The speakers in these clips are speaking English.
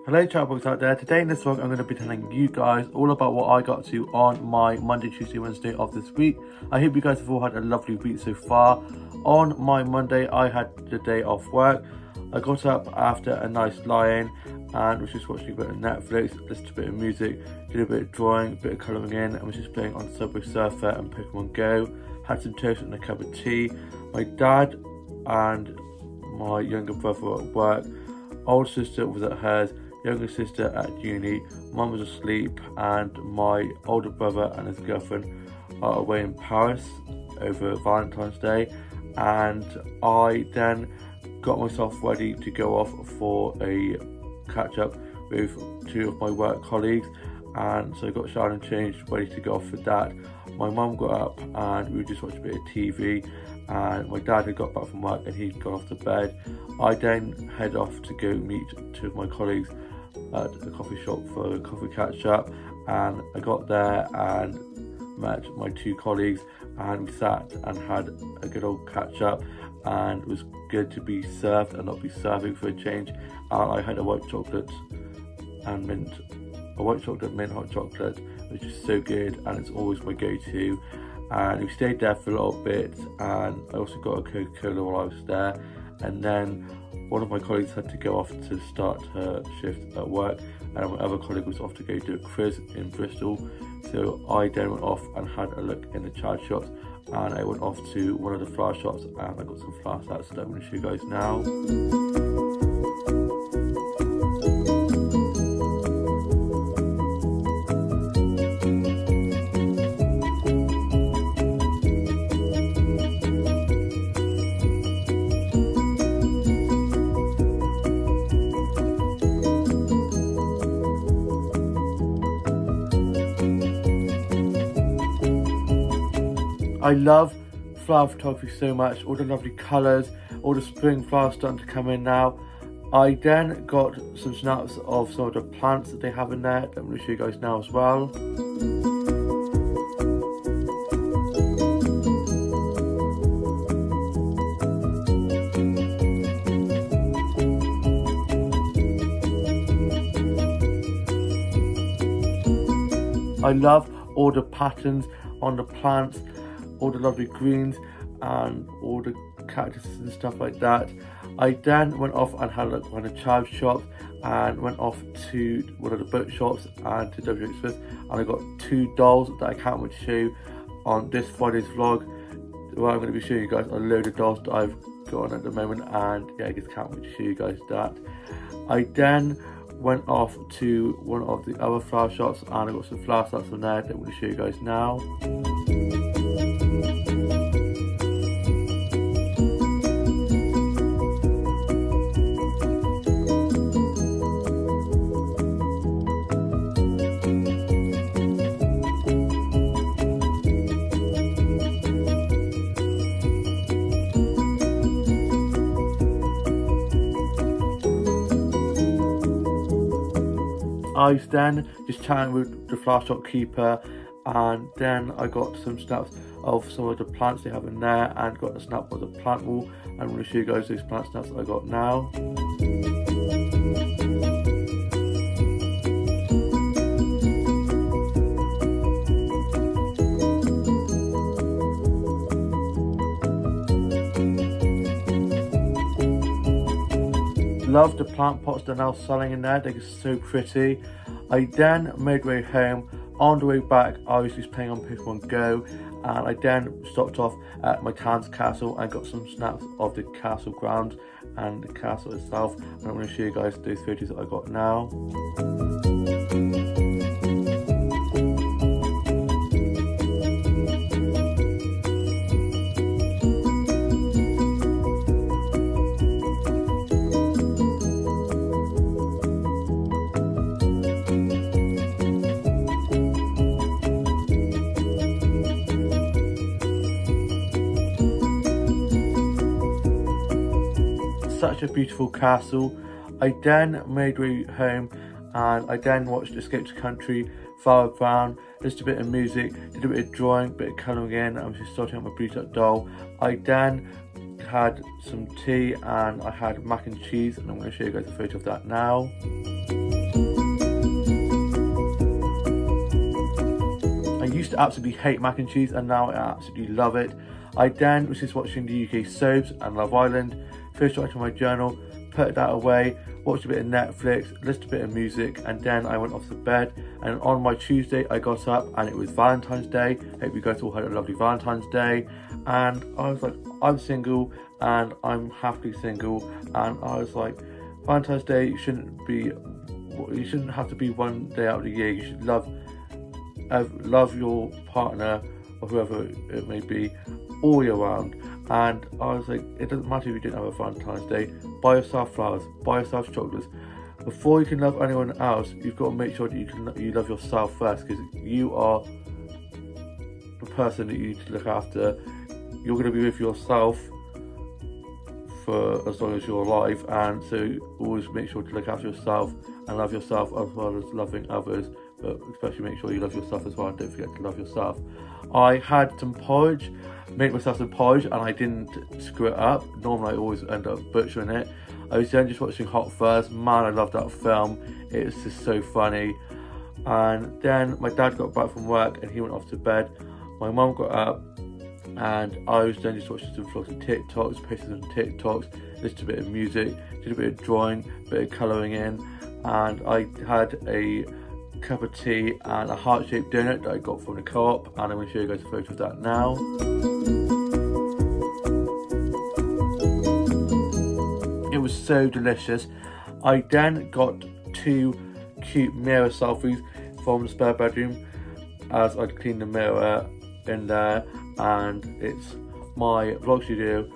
Hello chatbox out there. Today in this vlog I'm going to be telling you guys all about what I got to on my Monday, Tuesday, Wednesday of this week. I hope you guys have all had a lovely week so far. On my Monday I had the day off work. I got up after a nice lie-in and was just watching a bit of Netflix, listened to a bit of music, did a bit of drawing, a bit of colouring in, and was just playing on Subway Surfer and Pokemon Go. Had some toast and a cup of tea. My dad and my younger brother were at work. Older sister was at hers. Younger sister at uni, mum was asleep, and my older brother and his girlfriend are away in Paris over Valentine's Day. And I then got myself ready to go off for a catch up with two of my work colleagues, and so I got showered and changed, ready to go off for that. My mum got up and we just watched a bit of TV, and my dad had got back from work and he'd gone off to bed. I then head off to go meet two of my colleagues at a coffee shop for a coffee catch up, and I got there and met my two colleagues and we sat and had a good old catch up, and it was good to be served and not be serving for a change. And I had a white chocolate mint hot chocolate, which is so good and it's always my go-to. And we stayed there for a little bit, and I also got a Coca-Cola while I was there. And then one of my colleagues had to go off to start her shift at work, and my other colleague was off to go do a quiz in Bristol. So I then went off and had a look in the charity shops, and I went off to one of the flower shops and I got some flowers out, so I'm going to show you guys now. I love flower photography so much, all the lovely colours, all the spring flowers starting to come in now. I then got some snaps of some of the plants that they have in there that I'm going to show you guys now as well. I love all the patterns on the plants, all the lovely greens and all the cactuses and stuff like that. I then went off and had a look around the child shop and went off to one of the boat shops and to WH Smith, and I got two dolls that I can't wait to show you on this Friday's vlog, where I'm going to be showing you guys a load of dolls that I've got on at the moment, and yeah, I just can't wait to show you guys that. I then went off to one of the other flower shops and I got some flower sets from there that I'm going to show you guys now. I was then just chatting with the flower shop keeper, and then I got some snaps of some of the plants they have in there and got a snap of the plant wall. I'm going to show you guys those plant snaps I got now. Love the plant pots they're now selling in there, they're so pretty. I then made my way home. On the way back I was just playing on Pokemon Go, and I then stopped off at my Tan's castle and got some snaps of the castle grounds and the castle itself, and I'm going to show you guys those photos that I got now. Such a beautiful castle. I then made my way home and I then watched Escape to Country, Farrah Brown, just a bit of music, did a bit of drawing, a bit of colouring in. I was just sorting out my Beat Up doll. I then had some tea and I had mac and cheese, and I'm going to show you guys a photo of that now. used to absolutely hate mac and cheese, and now I absolutely love it. I then was just watching the UK soaps and Love Island, finished writing my journal, put that away, watched a bit of Netflix, listened to a bit of music, and then I went off to bed. And on my Tuesday I got up and it was Valentine's Day. Hope you guys all had a lovely Valentine's Day. And I was like, I'm single and I'm happily single, and I was like, Valentine's Day shouldn't have to be one day out of the year. You should love your partner or whoever it may be all year round. And I was like, it doesn't matter if you didn't have a Valentine's Day, buy yourself flowers, buy yourself chocolates. Before you can love anyone else, you've got to make sure that you love yourself first, because you are the person that you need to look after. You're going to be with yourself for as long as you're alive, and so always make sure to look after yourself and love yourself as well as loving others, but especially make sure you love yourself as well, and don't forget to love yourself. I had some porridge, made myself some porridge, and I didn't screw it up. Normally I always end up butchering it. I was then just watching Hot Fuzz. Man, I love that film. It's just so funny. And then my dad got back from work and he went off to bed. My mum got up and I was then just watching some vlogs and TikToks, posting some TikToks, listened to a bit of music, did a bit of drawing, a bit of colouring in, and I had a cup of tea and a heart-shaped donut that I got from the co-op, and I'm going to show you guys a photo of that now. It was so delicious. I then got 2 cute mirror selfies from the spare bedroom as I cleaned the mirror in there, and it's my vlog studio,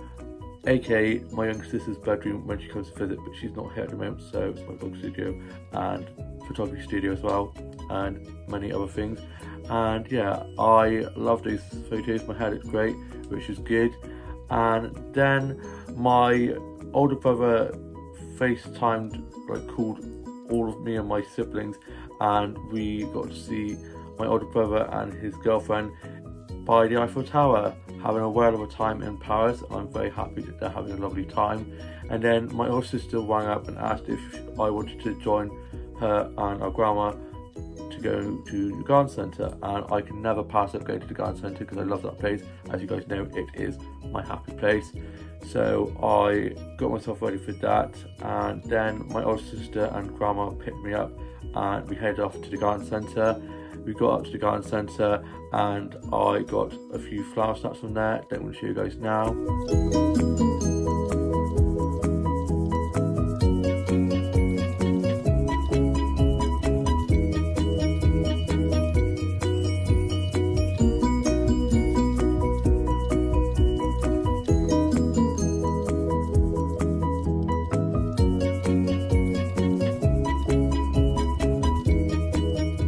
aka my younger sister's bedroom when she comes to visit, but she's not here at the moment, so it's my vlog studio and photography studio as well, and many other things. And yeah, I love these photos. My hair looks great, which is good. And then my older brother FaceTimed, like called all of me and my siblings, and we got to see my older brother and his girlfriend by the Eiffel Tower, having a whale of a time in Paris. I'm very happy that they're having a lovely time. And then my older sister rang up and asked if I wanted to join her and our grandma to go to the garden centre, and I can never pass up going to the garden centre because I love that place. As you guys know, it is my happy place. So I got myself ready for that, and then my older sister and grandma picked me up and we headed off to the garden centre. We got up to the garden centre and I got a few flower snaps from there. Don't want to show you guys now.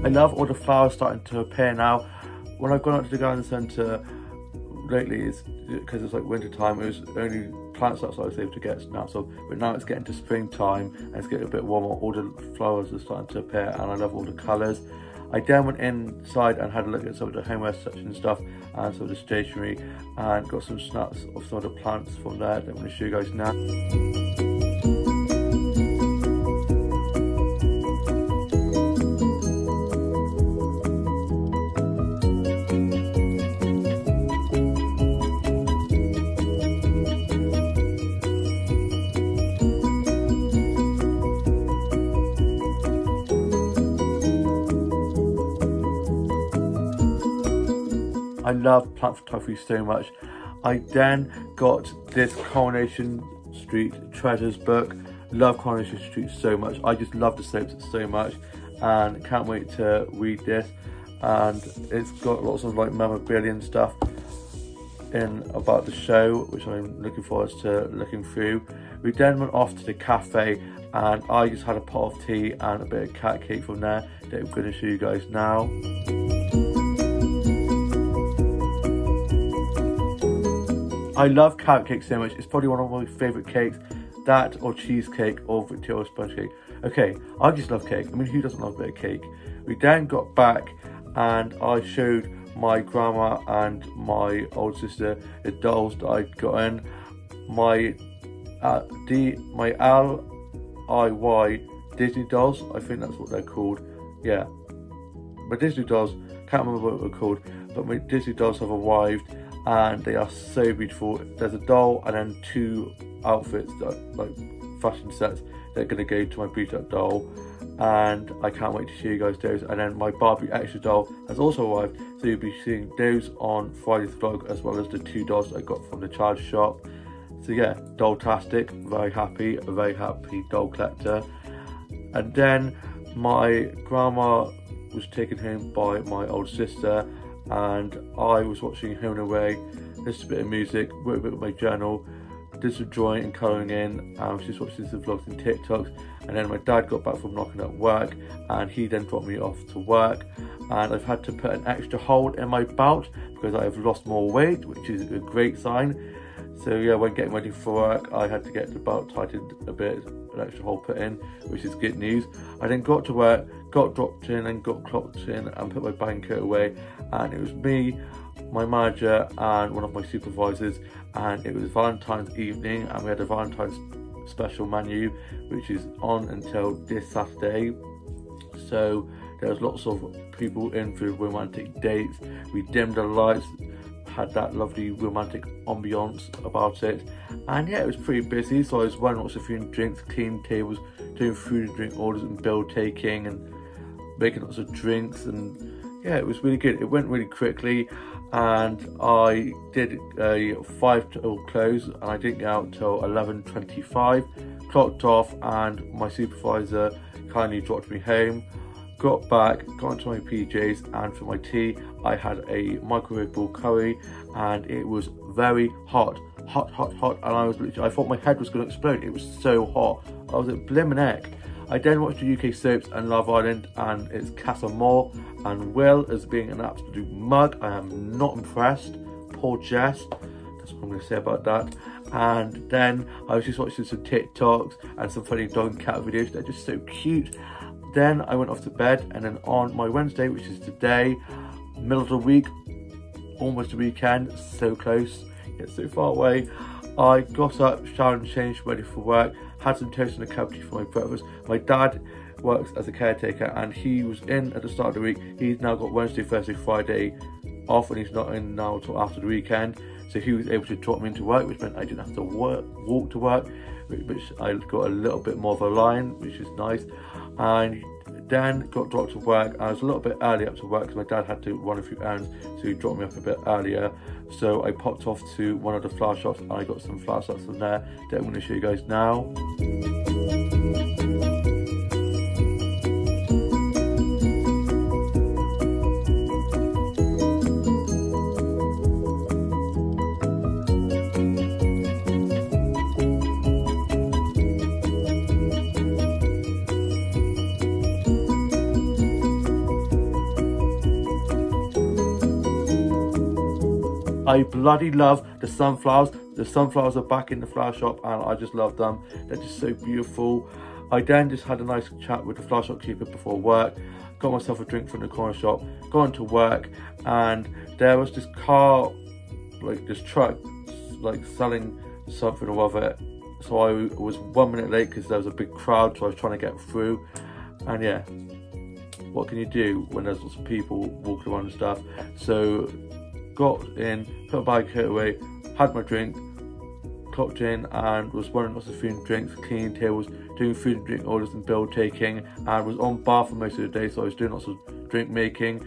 I love all the flowers starting to appear now. When I've gone out to the garden centre lately, it's because it's like winter time, it was only plants that I was able to get snaps of, but now it's getting to springtime and it's getting a bit warmer. All the flowers are starting to appear and I love all the colours. I then went inside and had a look at some of the homeware section stuff and some of the stationery, and got some snaps of some of the plants from there that I'm going to show you guys now. I love plant photography so much. I then got this Coronation Street Treasures book. Love Coronation Street so much. I just love the soaps so much and can't wait to read this. And it's got lots of like memorabilia and stuff in about the show, which I'm looking forward to looking through. We then went off to the cafe and I just had a pot of tea and a bit of cat cake from there that I'm going to show you guys now. I love carrot cake so much. It's probably one of my favourite cakes. That or cheesecake or Victoria sponge cake. Okay, I just love cake. I mean, who doesn't love a bit of cake? We then got back and I showed my grandma and my old sister the dolls that I'd gotten. My LIY Disney dolls, I think that's what they're called. Yeah, my Disney dolls can't remember what they're called, but my Disney dolls have arrived and they are so beautiful. There's a doll and then 2 outfits, like fashion sets, that are going to go to my beat up doll, and I can't wait to show you guys those. And then my Barbie extra doll has also arrived, so you'll be seeing those on Friday's vlog, as well as the 2 dolls I got from the charge shop. So yeah, doll-tastic, very happy, a very happy doll collector. And then my grandma was taken home by my old sister, and I was watching Home and Away, listened to a bit of music, wrote a bit with my journal, did some drawing and colouring in, and was just watching some vlogs and TikToks. And then my dad got back from knocking at work, and he then dropped me off to work, and I've had to put an extra hold in my belt because I have lost more weight, which is a great sign. So yeah, when getting ready for work, I had to get the belt tightened a bit, an extra hole put in, which is good news. I then got to work, got dropped in and got clocked in and put my bank coat away, and it was me, my manager and one of my supervisors, and it was Valentine's evening, and we had a Valentine's special menu which is on until this Saturday. So there was lots of people in for romantic dates. We dimmed the lights, had that lovely romantic ambiance about it, and yeah, it was pretty busy. So I was running lots of food and drinks, cleaning tables, doing food and drink orders and bill taking and making lots of drinks, and yeah, it was really good. It went really quickly, and I did a 5 till close, and I didn't get out till 11:25, clocked off, and my supervisor kindly dropped me home. Got back, got into my PJs, and for my tea I had a microwavable curry, and it was very hot, and I thought my head was going to explode. It was so hot. I was at blimmin' heck. I then watched the UK soaps and Love Island, and it's Casa Moore and Will as being an absolute mug. I am not impressed. Poor Jess. That's what I'm going to say about that. And then I was just watching some TikToks and some funny dog and cat videos. They're just so cute. Then I went off to bed, and then on my Wednesday, which is today, middle of the week, almost the weekend, so close, yet so far away, I got up, showered and changed, ready for work, had some toast and a cup of tea for my breakfast. My dad works as a caretaker, and he was in at the start of the week. He's now got Wednesday, Thursday, Friday off, and he's not in now until after the weekend. So he was able to drop me into work, which meant I didn't have to walk to work, which I got a little bit more of a line, which is nice. And then got dropped to work. I was a little bit early up to work because my dad had to run a few errands, so he dropped me up a bit earlier. So I popped off to one of the flower shops, and I got some flower shops from there that I'm going to show you guys now. I bloody love the sunflowers. The sunflowers are back in the flower shop, and I just love them. They're just so beautiful. I then just had a nice chat with the flower shop keeper before work, got myself a drink from the corner shop, got into work, and there was this car, like this truck, like selling something or other. So I was 1 minute late because there was a big crowd, so I was trying to get through. And yeah, what can you do when there's lots of people walking around and stuff? So got in, put my bag away, had my drink, clocked in, and was running lots of food and drinks, cleaning tables, doing food and drink orders and bill taking, and was on bar for most of the day. So I was doing lots of drink making,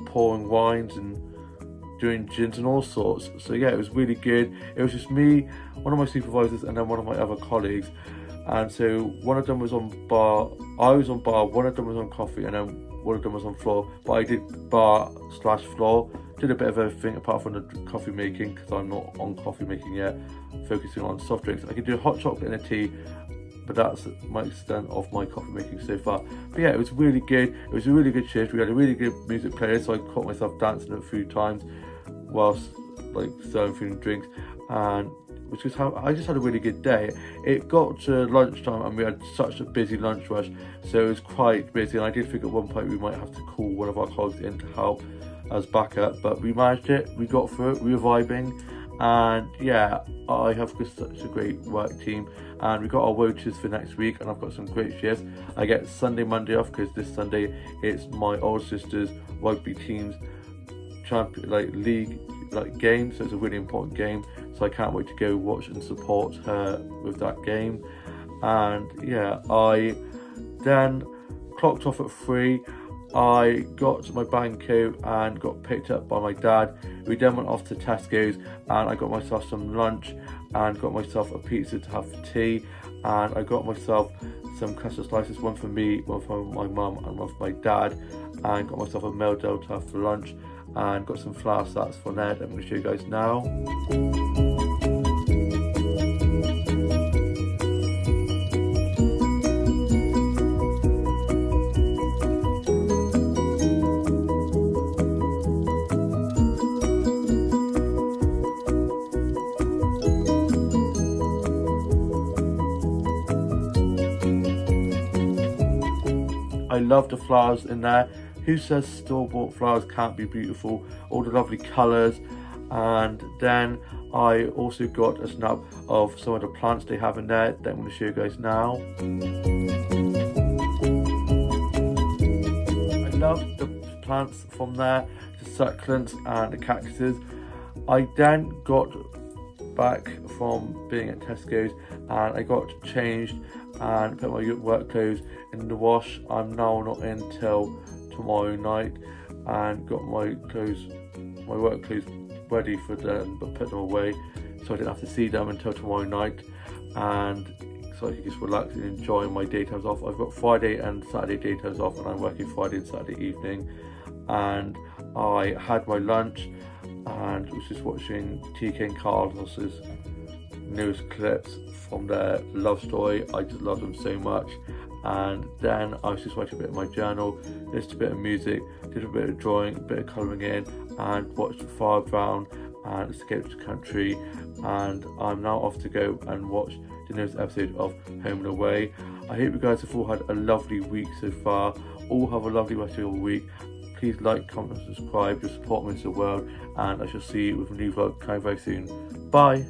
pouring wines and doing gins and all sorts. So yeah, it was really good. It was just me, one of my supervisors, and then one of my other colleagues. And so one of them was on bar, I was on bar, one of them was on coffee, and then one of them was on floor. But I did bar / floor. Did a bit of everything apart from the coffee making, because I'm not on coffee making yet, focusing on soft drinks. I can do a hot chocolate and a tea, but that's my extent of my coffee making so far. But yeah, it was really good. It was a really good shift. We had a really good music player, so I caught myself dancing a few times whilst like serving food and drinks, and which is how I just had a really good day. It got to lunchtime, and we had such a busy lunch rush, so it was quite busy, and I did think at one point we might have to call one of our colleagues in to help as backup, but we managed it, we got through it, we were vibing, And yeah, I have got such a great work team, and we got our vouchers for next week, and I've got some great shifts. I get Sunday, Monday off because this Sunday it's my older sister's rugby team's league game, so it's a really important game. So I can't wait to go watch and support her with that game. And yeah, I then clocked off at 3. I got to my Banco and got picked up by my dad. We then went off to Tesco's and I got myself some lunch and got myself a pizza to have for tea, and I got myself some custard slices, one for me, one for my mum and one for my dad, and got myself a meal-deal to have for lunch, and got some flour sats for Ned. I'm going to show you guys now. I love the flowers in there. Who says store-bought flowers can't be beautiful? All the lovely colours. And then I also got a snap of some of the plants they have in there that I'm going to show you guys now. I love the plants from there, the succulents and the cactuses. I then got back from being at Tesco's and I got changed and put my work clothes in the wash. I'm now not in till tomorrow night, and got my work clothes ready for them, but put them away so I didn't have to see them until tomorrow night, and so I can just relax and enjoy my daytimes off. I've got Friday and Saturday daytimes off, and I'm working Friday and Saturday evening. And I had my lunch and was just watching TK and Carlos's newest clips from their love story. I just love them so much. And then I was just writing a bit of my journal, listened to a bit of music, did a bit of drawing, a bit of colouring in, and watched Far Brown and Escape to the Country. And I'm now off to go and watch the newest episode of Home and Away. I hope you guys have all had a lovely week so far. All have a lovely rest of your week. Please like, comment, and subscribe. Your support means the world, and I shall see you with a new vlog very soon. Bye.